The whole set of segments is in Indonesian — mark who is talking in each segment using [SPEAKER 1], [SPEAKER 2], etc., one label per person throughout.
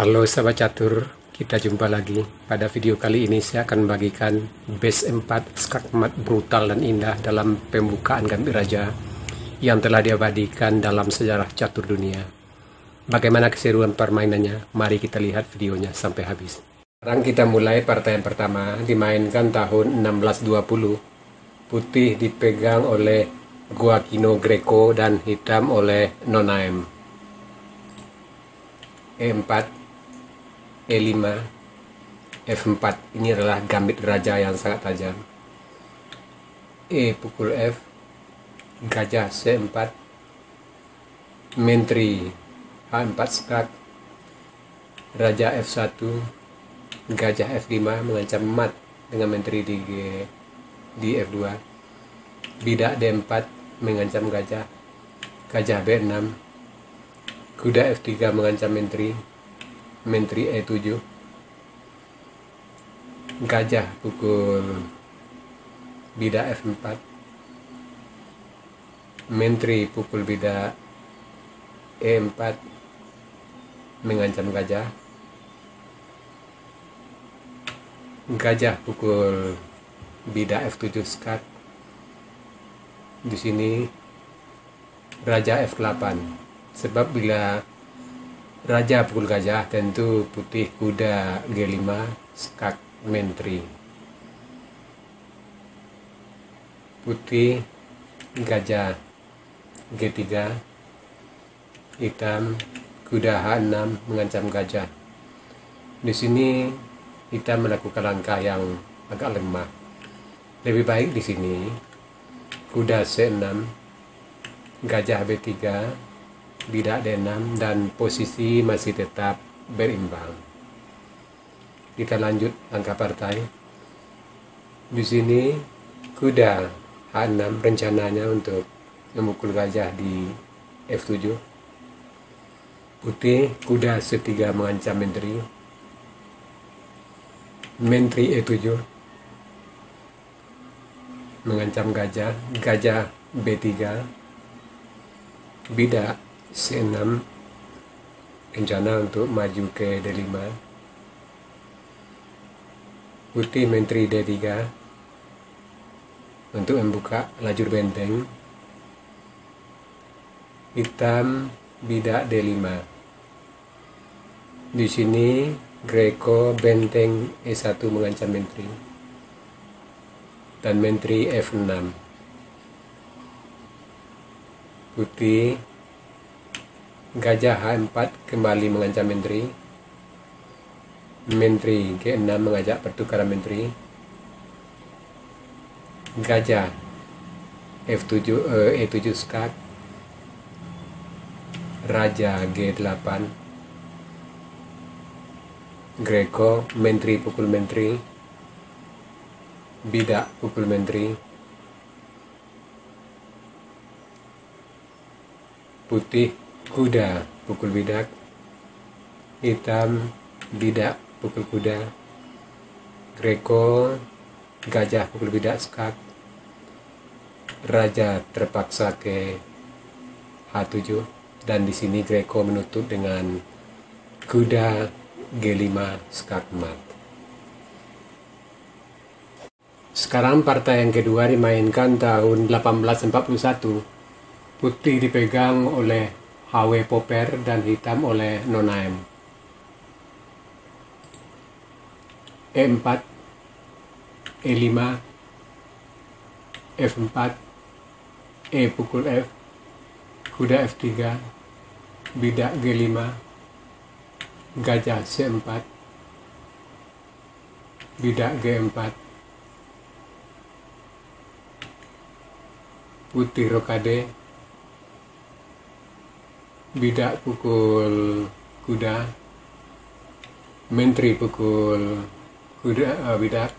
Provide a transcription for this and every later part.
[SPEAKER 1] Halo sahabat catur, kita jumpa lagi. Pada video kali ini saya akan membagikan base 4 skakmat brutal dan indah dalam pembukaan Gambit Raja yang telah diabadikan dalam sejarah catur dunia. Bagaimana keseruan permainannya? Mari kita lihat videonya sampai habis. Sekarang kita mulai partaian pertama, dimainkan tahun 1620. Putih dipegang oleh Gioacchino Greco dan hitam oleh Nonaem. E4, E5, F4. Ini adalah gambit raja yang sangat tajam. E pukul F, gajah C4, menteri H4 skak, raja F1, gajah F5 mengancam mat dengan menteri di F2, bidak D4 mengancam gajah, gajah B6, kuda F3 mengancam menteri E7, gajah pukul bidak F4, menteri pukul bidak E4 mengancam gajah, gajah pukul bidak F7 skak. Di sini raja F8, sebab bila raja pukul gajah tentu putih kuda G5 skak menteri, putih gajah G3, hitam kuda H6 mengancam gajah. Di sini hitam melakukan langkah yang agak lemah. Lebih baik di sini kuda C6, gajah B3, bidak D6 dan posisi masih tetap berimbang. Kita lanjut langkah partai. Di sini kuda H6 rencananya untuk memukul gajah di F7. Putih kuda C3 mengancam menteri E7 mengancam gajah, gajah B3, bidak C6 rencana untuk maju ke D5, putih menteri D3 untuk membuka lajur benteng, hitam bidak D5. Di sini Greco benteng E1 mengancam menteri dan menteri F6. Putih gajah H4 kembali mengancam menteri G6 mengajak pertukaran menteri, gajah F7 E7 skak, raja G8, Greco menteri pukul menteri, bidak pukul menteri, putih kuda pukul bidak, hitam bidak pukul kuda, Greco gajah pukul bidak skak, raja terpaksa ke H7 dan di sini Greco menutup dengan kuda G5 skak mat. Sekarang partai yang kedua dimainkan tahun 1841. Putih dipegang oleh HW Popper dan hitam oleh Nonaem. E4, E5, F4, E pukul F, kuda F3, bidak G5, gajah C4, bidak G4, putih rokade, bidak pukul kuda, menteri pukul kuda bidak,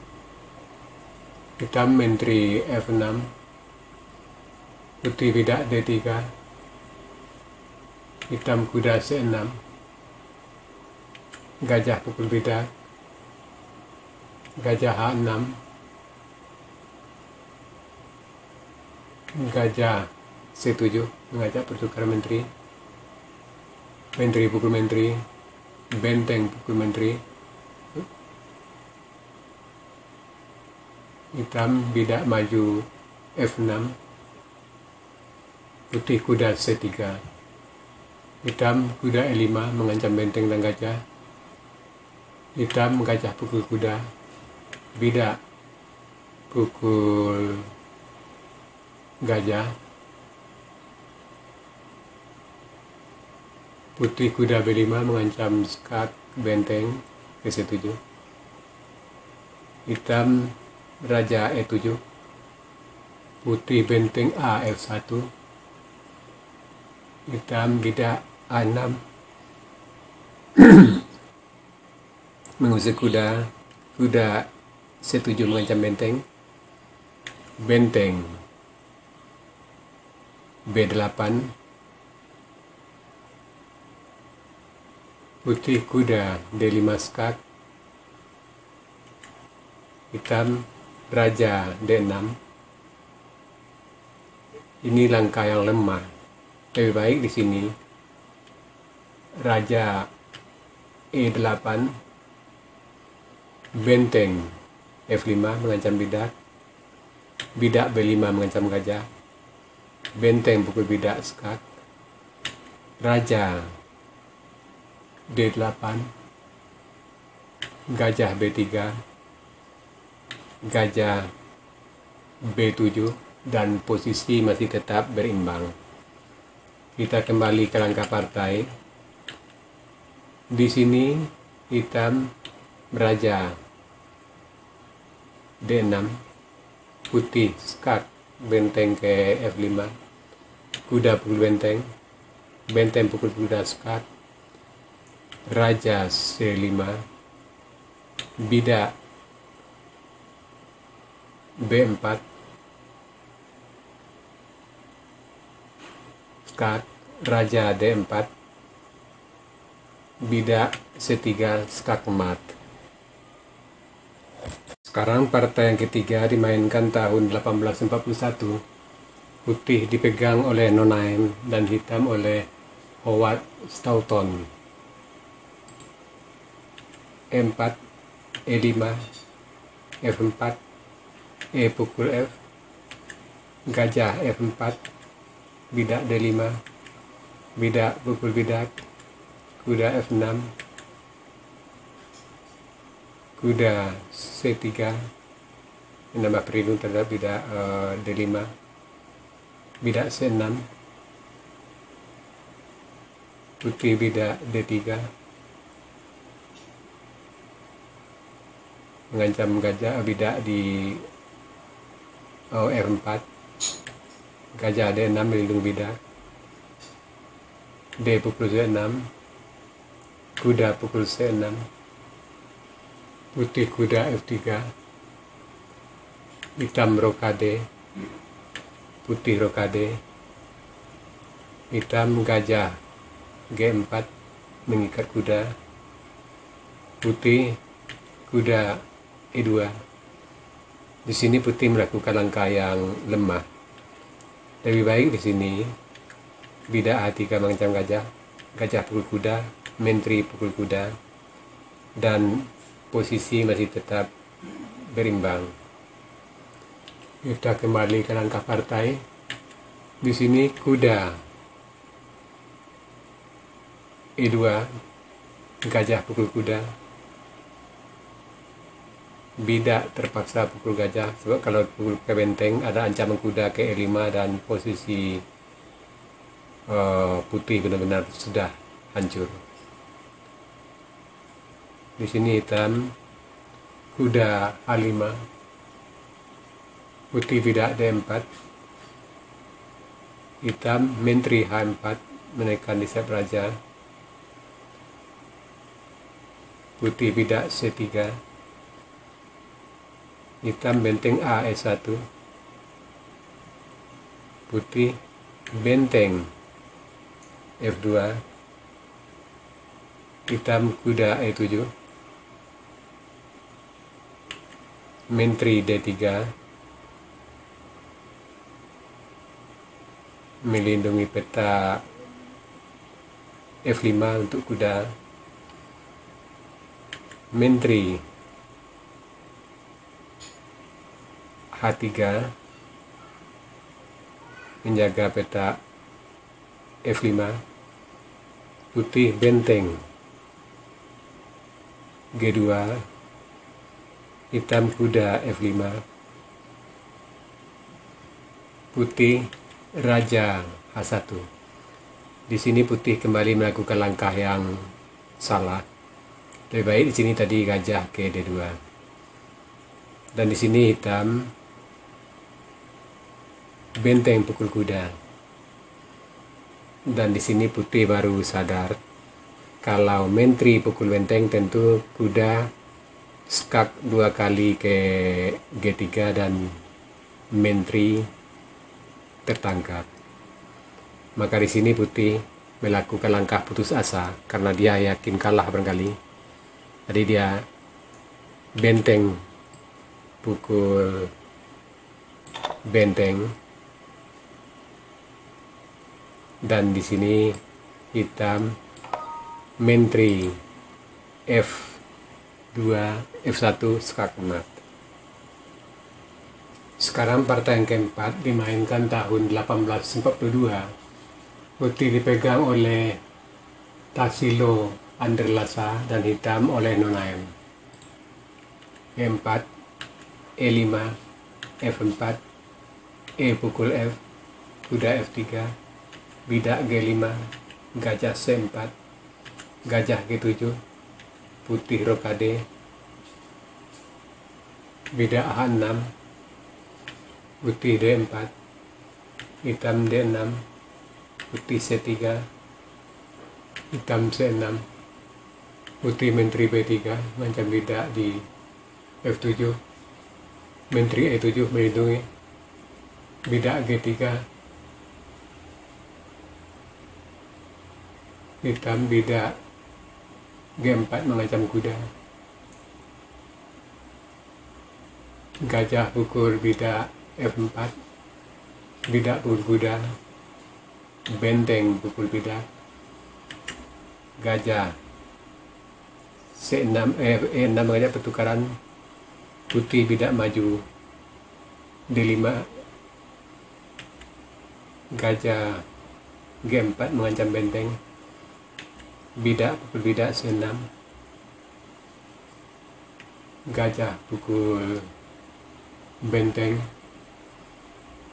[SPEAKER 1] hitam menteri F6, putih bidak D3, hitam kuda C6, gajah pukul bidak, gajah H6, gajah C7 mengajak pertukaran menteri, menteri pukul menteri, benteng pukul menteri, hitam bidak maju F6, putih kuda C3, hitam kuda E5 mengancam benteng dan gajah, hitam gajah pukul kuda, bidak pukul gajah, putih kuda B5 mengancam skak benteng ke C7, hitam raja E7, putih benteng A F1, hitam bidak A6 mengusir kuda, kuda C7 mengancam benteng, benteng B8, putih kuda D5 skak, hitam raja D6. Ini langkah yang lemah. Lebih baik di sini raja E8, benteng F5 mengancam bidak, bidak B5 mengancam gajah, benteng pukul bidak skak, raja D8, gajah B3, gajah B7, dan posisi masih tetap berimbang. Kita kembali ke langkah partai. Di sini hitam raja D6, putih skak benteng ke F5, kuda pukul benteng, benteng pukul kuda skak, raja C5, bidak B4, skak, raja D4, bidak C3, skak mat. Sekarang partai yang ketiga dimainkan tahun 1841. Putih dipegang oleh Nonaim dan hitam oleh Howard Stoughton. E4, E5, F4, E pukul F, gajah F4, bidak D5, bidak pukul bidak, kuda F6, kuda C3, menambah perlindung terhadap bidak D5, bidak C6, putih bidak D3, mengancam gajah bidak di F4, gajah D6 melindungi bidak, D pukul C6, kuda pukul C6, putih kuda F3, hitam rokade, putih rokade, hitam gajah G4 mengikat kuda, putih kuda E2. Di sini putih melakukan langkah yang lemah. Lebih baik di sini bidak A3 mengancam gajah, gajah pukul kuda, menteri pukul kuda, dan posisi masih tetap berimbang. Kita kembali ke langkah partai. Di sini kuda E2, gajah pukul kuda, bidak terpaksa pukul gajah, sebab kalau pukul ke benteng ada ancaman kuda ke E5 dan posisi putih benar-benar sudah hancur. Di sini hitam kuda A5, putih bidak D4, hitam menteri H4 menekan di sayap raja, putih bidak C3, hitam benteng A E1, putih benteng F2, hitam kuda E7, menteri D3, melindungi peta F5 untuk kuda, menteri H3 menjaga petak F5, putih benteng G2, hitam kuda F5, putih raja H1. Di sini putih kembali melakukan langkah yang salah. Lebih baik di sini tadi gajah ke D2. Dan di sini hitam benteng pukul kuda. Dan di sini putih baru sadar kalau menteri pukul benteng tentu kuda skak 2 kali ke G3 dan menteri tertangkap. Maka di sini putih melakukan langkah putus asa karena dia yakin kalah barangkali. Jadi dia benteng pukul benteng, dan di sini hitam menteri F2 F1 skak mat. Sekarang partai yang keempat dimainkan tahun 1842. Putih dipegang oleh Tarsilo Anderlasa dan hitam oleh Nonaem. E4, E5, F4, E pukul F, kuda F3, bidak G5, gajah C4, gajah G7, putih rokade, bidak H6, putih D4, hitam D6, putih C3, hitam C6, putih menteri B3, macam bidak di F7, menteri E7 melindungi, bidak G3, hitam bidak G4 mengancam kuda, gajah pukul bidak F4, bidak pukul kuda, benteng pukul bidak, gajah C6 E6 gajah pertukaran, putih bidak maju D5, gajah G4 mengancam benteng, bidak pukul bidak C6, gajah pukul benteng,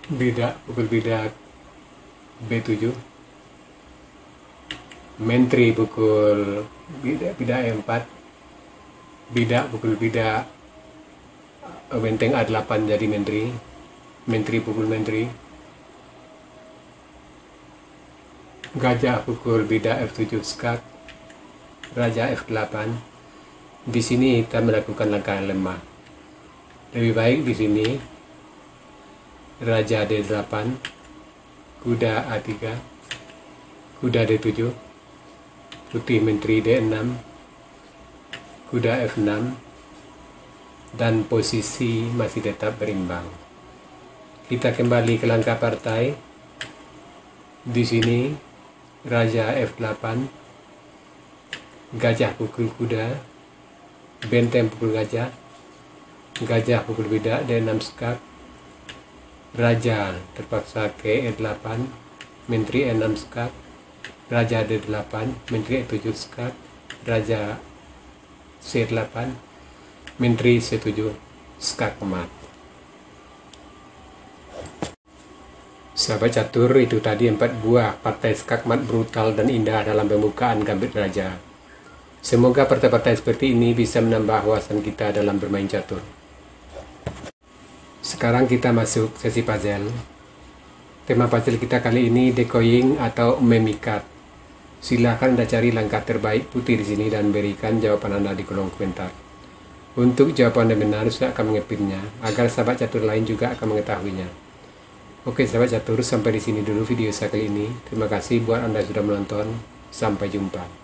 [SPEAKER 1] bidak pukul bidak B7, menteri pukul bidak E4, bidak pukul bidak benteng A8 jadi menteri, menteri pukul menteri, gajah pukul bidak F7 skak, raja F8. Di sini kita melakukan langkah yang lemah. Lebih baik di sini raja D8, kuda A3, kuda D7, putih menteri D6, kuda F6, dan posisi masih tetap berimbang. Kita kembali ke langkah partai. Di sini raja F8, gajah pukul kuda, benteng pukul gajah, gajah pukul bidak D6 skak, raja terpaksa ke E8, menteri E6 skak, raja D8, menteri E7 skak, raja C8, menteri C7 skak mat. Sahabat catur, itu tadi 4 buah partai skak mat brutal dan indah dalam pembukaan Gambit Raja. Semoga partai-partai seperti ini bisa menambah wawasan kita dalam bermain catur. Sekarang kita masuk sesi puzzle. Tema puzzle kita kali ini decoying atau memikat. Silahkan Anda cari langkah terbaik putih di sini dan berikan jawaban Anda di kolom komentar. Untuk jawaban Anda benar, saya akan mengepinnya agar sahabat catur lain juga akan mengetahuinya. Oke sahabat catur, sampai di sini dulu video saya kali ini. Terima kasih buat Anda sudah menonton. Sampai jumpa.